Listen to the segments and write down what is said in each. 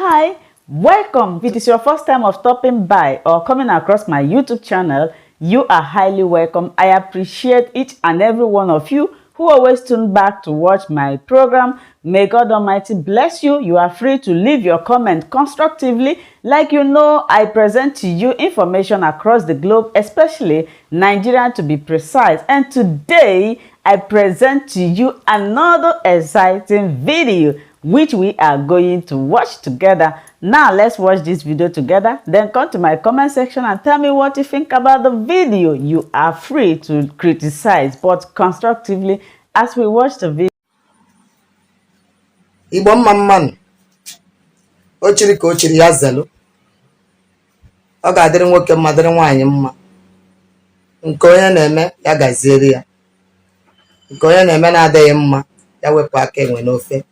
Hi, welcome. If it is your first time of stopping by or coming across my YouTube channel, you are highly welcome. I appreciate each and every one of you who always tune back to watch my program. May God Almighty bless you. You are free to leave your comment constructively. Like you know, I present to you information across the globe, especially Nigeria to be precise. And today, I present to you another exciting video which we are going to watch together. Now let's watch this video together, then come to my comment section and tell me what you think about the video. You are free to criticize, but constructively as we watch the video. Igbo mman ochiri ka ochiri ya zelu ọ ga-adịrị nwoke mma dịrị nwaanyị mma nke onye na-eme ya gaziere ya nke onye na-eme na-adịghị mma ya wepụ aka enwe n'ofe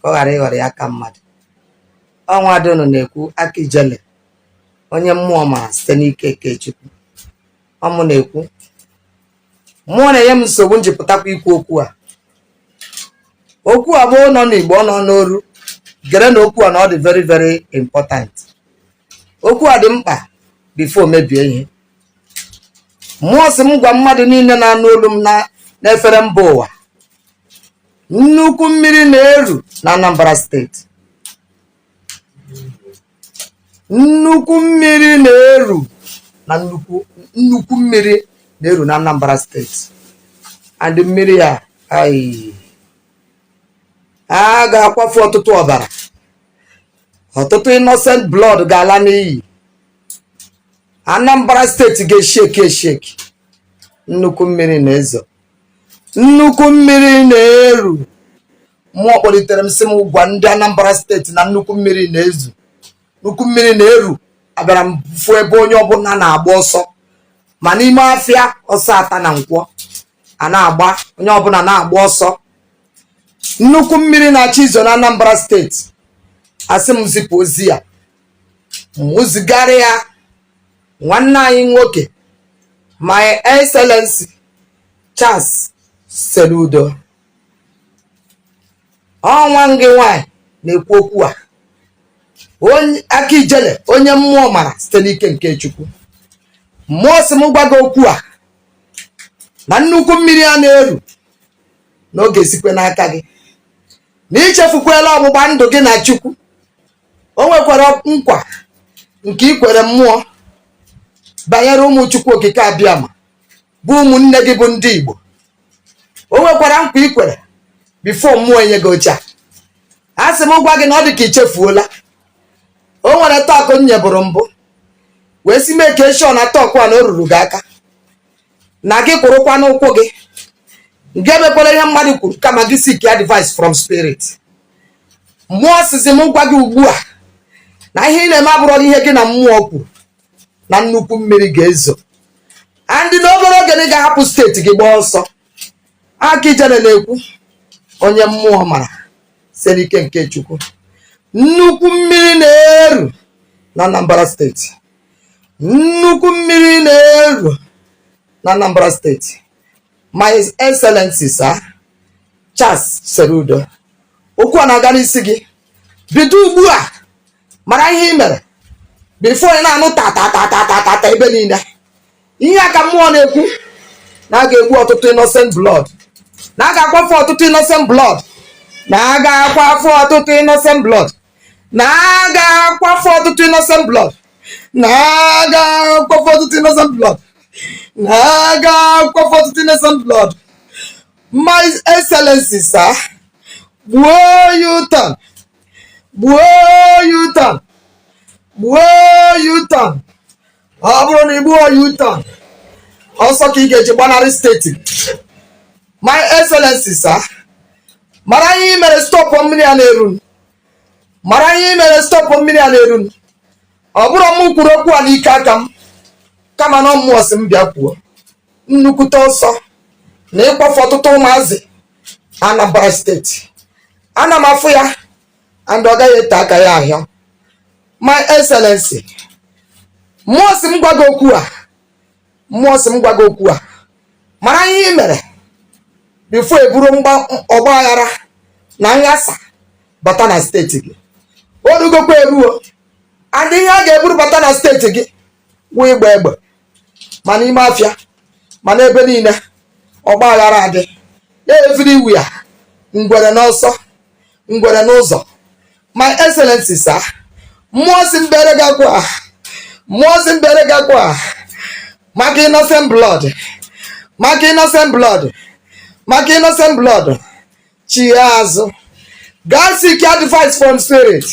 ka ọ ghara ịghọrọ ya aka mmadụ. Ọnwa dị unu na-ekwu aka ijele onye mmụọ mara site n'ike nke Chukwu. Ọmụ na-ekwu mmụọ na-enye m nsogbu njipụtakwa ikwu okwu a. Okwu a bụ nọ n'Igbo nọ n'oru gere na okwu a na ọ dị very very important. Okwu a dị mkpa before mebie ihe. Mmụọ sị m gwa mmadụ niile na-anụ olu m n'efere mba ụwa, nnukwu mmiri na-eru na Anambra steeti. Nnukwu mmiri na-eru na nnukwu mmiri na-eru na Anambra steeti. And mmiri a a ga-akwafu ọtụtụ ọbara, ọtụtụ innocent blood ga-ala n'iyi. Anambra steeti ga-esheki. Nnukwu mmiri na-ezo, nnukwu mmiri na-eru. Mmụọ kpọlitere m sị m gwa ndị Anambra steeti na nnukwu mmiri na-ezu, nnukwu mmiri na-eru. Abịara m fụ ebe onye ọbụla na-agba ọsọ, ma n'ime afịa ọsọ ata na nkwọ a na-agba, onye ọbụla na-agba ọsọ. Nnukwu mmiri na-achị izo na Anambra steeti. Asị m zipụ ozi ya, m zigara ya nwanne anyị nwoke My Excellency Charles Soludo. Ọnwa ngị nwanyị na-ekwu okwu a, onye aka ijele onye mmụọ mara site n'ike nke Chukwu. Mmụọ sị m gwa gị okwu a na nnukwu mmiri a na-eru n'oge sikwe n'aka gị, na ichefukwela ọgbụgba ndụ gị na Chukwu. O nwekwara nkwa nke ikwere mmụọ banyere ụmụ Chukwu okike abịama bụ ụmụnne gị bụ ndị Igbo. O nwekwara nkwa ikwere before mmụọ enye gị oche a. Asị m gwa gị na ọ dị ka ichefuola. O nwere tọkụ nyebụrụ mbụ wee si mee ka eshọ na tọkụ a na o ruru gị aka, na gị kwụrụkwa n'ụkwụ gị nke mekwara ihe mmadụ kwuru kama gị seek advice from spirit. Mmụọ sizi m gwa gị ugbu a na ihe ị na-eme abụrụ ihe gị na mmụọ kwuru, na nnukwu mmiri ga-ezo. Andị n'obere oge ị ga-ahapụ steeti gị gbaa ọsọ. Aka ijele na-ekwu onye mmụọ mara site n'ike nke Chukwu. Nnukwu mmiri na-eru na Anambra steeti. Nnukwu mmiri na-eru na Anambra steeti. My Excellency Sir Charles Soludo. Okwu a na-aga n'isi gị. Bido ugbu a mara ihe ị mere before ị na-anụ tata ebe niile. Ihe a ka mmụọ na-ekwu na a ga-egbu ọtụtụ innocent blood, na a ga-akwafu ọtụtụ innocent blood, na a ga-akwafu ọtụtụ innocent blood, na a ga-akwafu ọtụtụ innocent blood, na a ga-akwafu ọtụtụ innocent blood, na a ga-akwafu ọtụtụ innocent blood. My Excellency Sir, gbuo U-turn, gbuo U-turn, gbuo U-turn. Ọ bụrụ na igbuo U-turn, ọsọ ka ị ga-eji gbanarị steeti. My Excellency Sir, mara ihe mere stọpụ mmiri a na-eru, mara ihe mere stọpụ mmiri a na-eru. Ọ bụrụ m kwuru okwu a n'ike aka m, kama na mmụọ si m bịa kwuo nnukwute ọsọ na ịkpọfụ ọtụtụ ụmụazị Anambra steeti. Ana m afụ ya and ọ gaghị ete aka ya ahịa. My Excellency, mmụọ si m gwa gị okwu a, mmụọ si m gwa gị okwu a, mara ihe ị mere before eburu ọgba aghara na nghasa bata na steeti gị. orugokwa eruo and ihe a ga-eburu bata na steeti gị wụ igba egbe ma n'ime afịa ma n'ebe niile ọgba aghara adị ya efiri iwu ya ngwere n'ọsọ ngwere n'ụzọ. My Excellency sir, mmụọ si mbere gakwa mmụọ si mbere gakwa maka innocent blood maka innocent blood maka innocent blood chie azụ gaa seek advice from spirit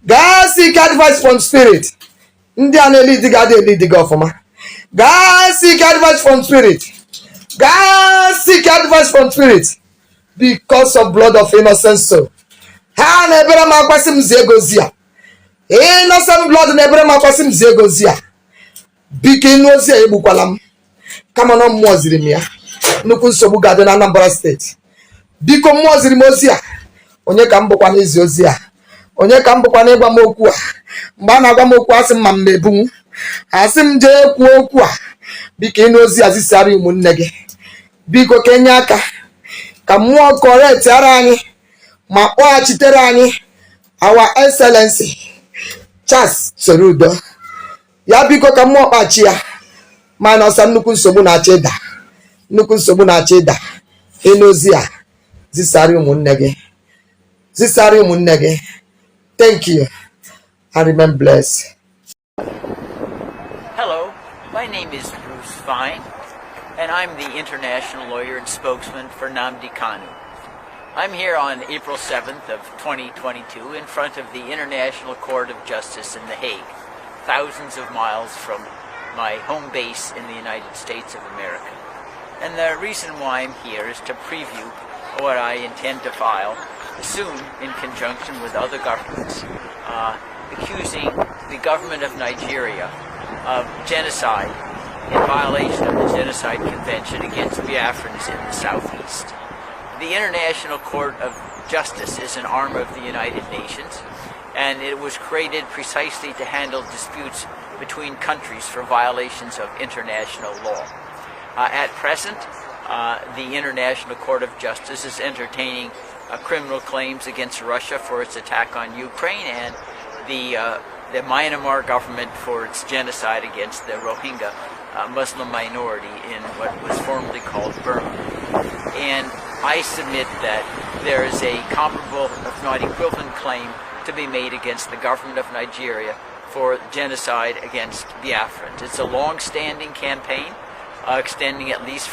gaa seek advice from spirit ndị a na-elidi ga elidi gị ọfụma gaa seek advice from spirit gaa seek advice from spirit because of blood of innocent soul. Ha na-ebere m akwasị m zie gozi a innocent blood na-ebere m akwasị m zie gozi a biko ịnụ ozi a egbukwala m kama na mmụọ ziri m ya nnukwu nsogbu ga-adị na Anambra steeti. Biko mmụọ ziri m ozi a onye ka m bụkwa n'izi ozi a onye ka m bụkwa n'ịgwa m okwu a mgbe a na-agwa m okwu asị m ma m na-ebunwu asị m jee kwuo okwu a biko ịnụ ozi a zisara ụmụnne gị biko ka enye aka ka mmụọ correct ara anyị ma kpọghachitere anyị our excellency Charles Soludo ya biko ka mmụọ kpachi ya ma na ọsa nnukwu nsogbu na-achọ ịda nnukwu nsogbu na-achọ ịda ịnụ ozi a zisara ụmụnne gị zisara ụmụnne gị. Thank you and remain blessed. Hello, my name is Bruce Fine, and I'm the international lawyer and spokesman for Nnamdi Kanu. I'm here on April 7th of 2022 in front of the International Court of Justice in The Hague, thousands of miles from my home base in the United States of America. And the reason why I'm here is to preview what I intend to file soon in conjunction with other governments, accusing the government of Nigeria of genocide in violation of the Genocide Convention against Biafrans in the southeast. The International Court of Justice is an arm of the United Nations, and it was created precisely to handle disputes between countries for violations of international law. At present, the International Court of Justice is entertaining criminal claims against Russia for its attack on Ukraine and the Myanmar government for its genocide against the Rohingya Muslim minority in what was formerly called Burma. And I submit that there is a comparable, if not equivalent, claim to be made against the government of Nigeria for genocide against Biafrans. It's a long-standing campaign, extending at least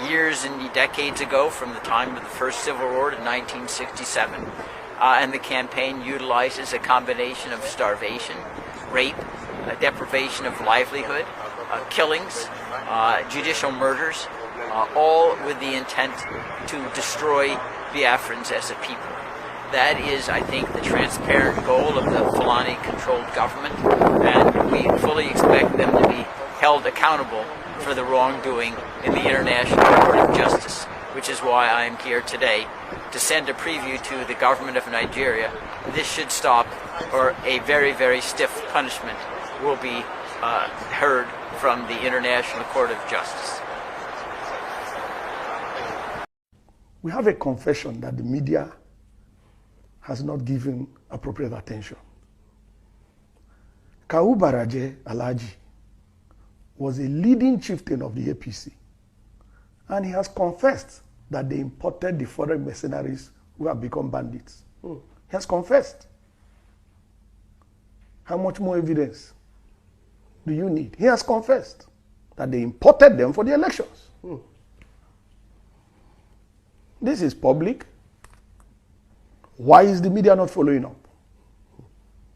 years and decades ago from the time of the first Civil War in 1967. And the campaign utilizes a combination of starvation, rape, deprivation of livelihood, killings, judicial murders, all with the intent to destroy Biafrans as a people. That is, I think, the transparent goal of the Fulani-controlled government, and we fully expect them to be held accountable for the wrongdoing in the International Court of Justice, which is why I am here today to send a preview to the government of Nigeria. This should stop, or a very, very stiff punishment will be heard from the International Court of Justice. We have a confession that the media has not given appropriate attention. Kawu Baraje Alhaji was a leading chieftain of the APC, and he has confessed that they imported the foreign mercenaries who have become bandits. He has confessed. How much more evidence do you need? He has confessed that they imported them for the elections. This is public. Why is the media not following up?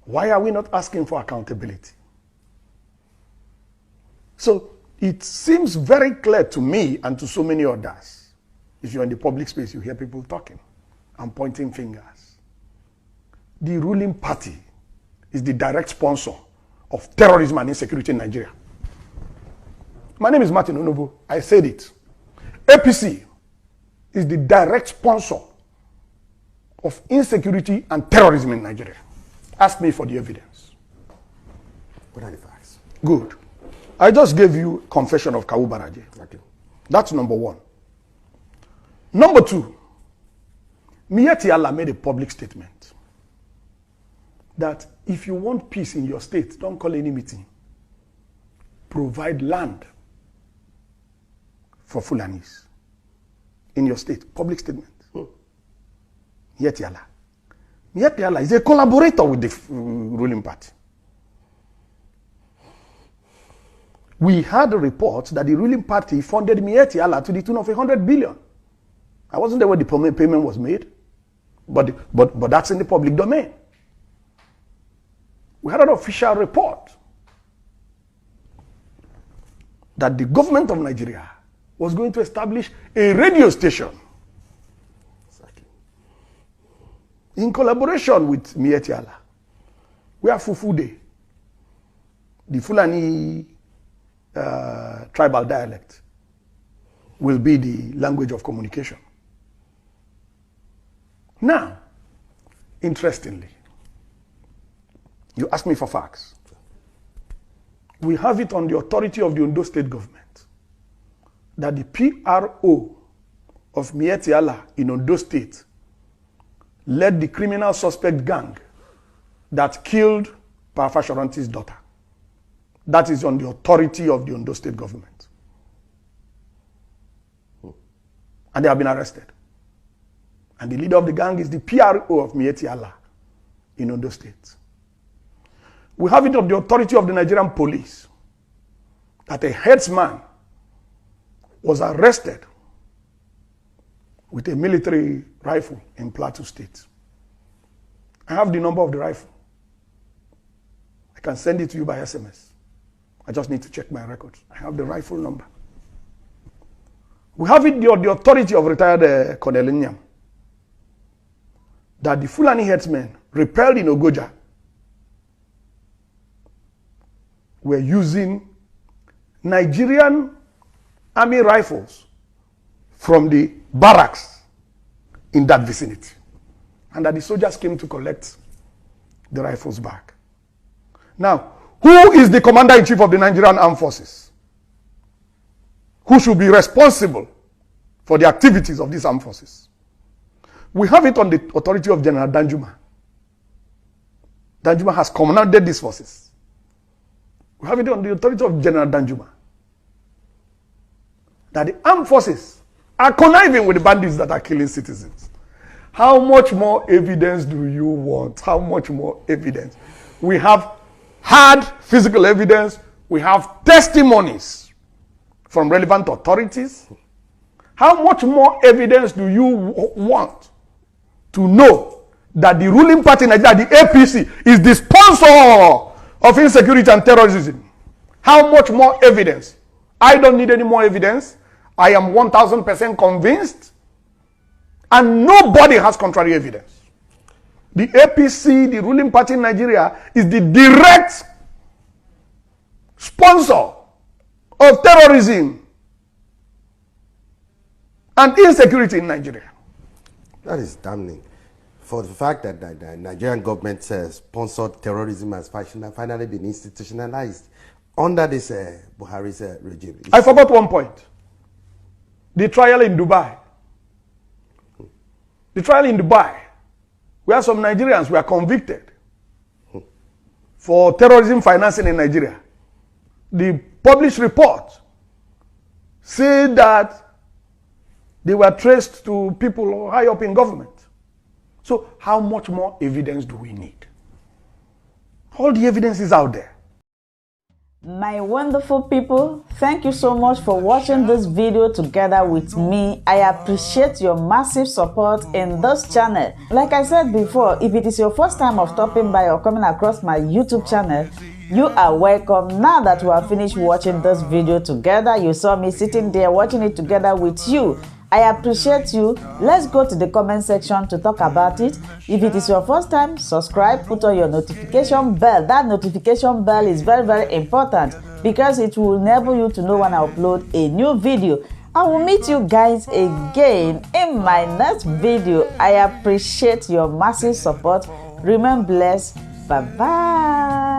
Why are we not asking for accountability? So it seems very clear to me and to so many others. If you're in the public space, you hear people talking and pointing fingers. The ruling party is the direct sponsor of terrorism and insecurity in Nigeria. My name is Martin Onovo. I said it. APC is the direct sponsor of insecurity and terrorism in Nigeria. Ask me for the evidence. What are the facts? Good. I just gave you confession of Kawu Baraje. Okay. That's number one. Number two, Miyetti Allah made a public statement that if you want peace in your state, don't call any meeting. Provide land for Fulanis in your state. Public statement. Yetiala. Yetiala is a collaborator with the ruling party. We had a report that the ruling party funded Mietiala to the tune of 100 billion. I wasn't there when the payment was made, but that's in the public domain. We had an official report that the government of Nigeria was going to establish a radio station in collaboration with Mietiala, where Fufude, the Fulani tribal dialect, will be the language of communication. Now, interestingly, you asked me for facts. We have it on the authority of the Ondo State government that the PRO of Mietiala in Ondo State led the criminal suspect gang that killed Parafashoranti's daughter. That is on the authority of the Ondo State government. And they have been arrested. And the leader of the gang is the PRO of Mietiala in Ondo State. We have it on the authority of the Nigerian police that a headsman was arrested with a military rifle in Plateau State. I have the number of the rifle. I can send it to you by SMS. I just need to check my records. I have the rifle number. We have it on the authority of retired Colonel Nyam that the Fulani headsmen repelled in Ogoja were using Nigerian army rifles from the barracks in that vicinity, and that the soldiers came to collect the rifles back. Now, who is the commander-in-chief of the Nigerian Armed Forces? Who should be responsible for the activities of these armed forces? We have it on the authority of General Danjuma. Danjuma has commanded these forces. We have it on the authority of General Danjuma that the armed forces are conniving with the bandits that are killing citizens. How much more evidence do you want? How much more evidence? We have hard physical evidence. We have testimonies from relevant authorities. How much more evidence do you want to know that the ruling party in Nigeria, the APC, is the sponsor of insecurity and terrorism? How much more evidence? I don't need any more evidence. I am 1000% convinced, and nobody has contrary evidence. The APC, the ruling party in Nigeria, is the direct sponsor of terrorism and insecurity in Nigeria. That is damning. For the fact that the Nigerian government sponsored terrorism has finally been institutionalized under this Buhari's regime. I forgot one point. The trial in Dubai. The trial in Dubai, where some Nigerians were convicted for terrorism financing in Nigeria. The published report said that they were traced to people high up in government. So how much more evidence do we need? All the evidence is out there. My wonderful people, thank you so much for watching this video together with me. I appreciate your massive support in this channel. Like I said before, if it is your first time of stopping by or coming across my YouTube channel, you are welcome. Now that we have finished watching this video together, you saw me sitting there watching it together with you. I appreciate you. Let's go to the comment section to talk about it. If it is your first time, subscribe, put on your notification bell. That notification bell is very, very important because it will enable you to know when I upload a new video. I will meet you guys again in my next video. I appreciate your massive support. Remain blessed. Bye-bye.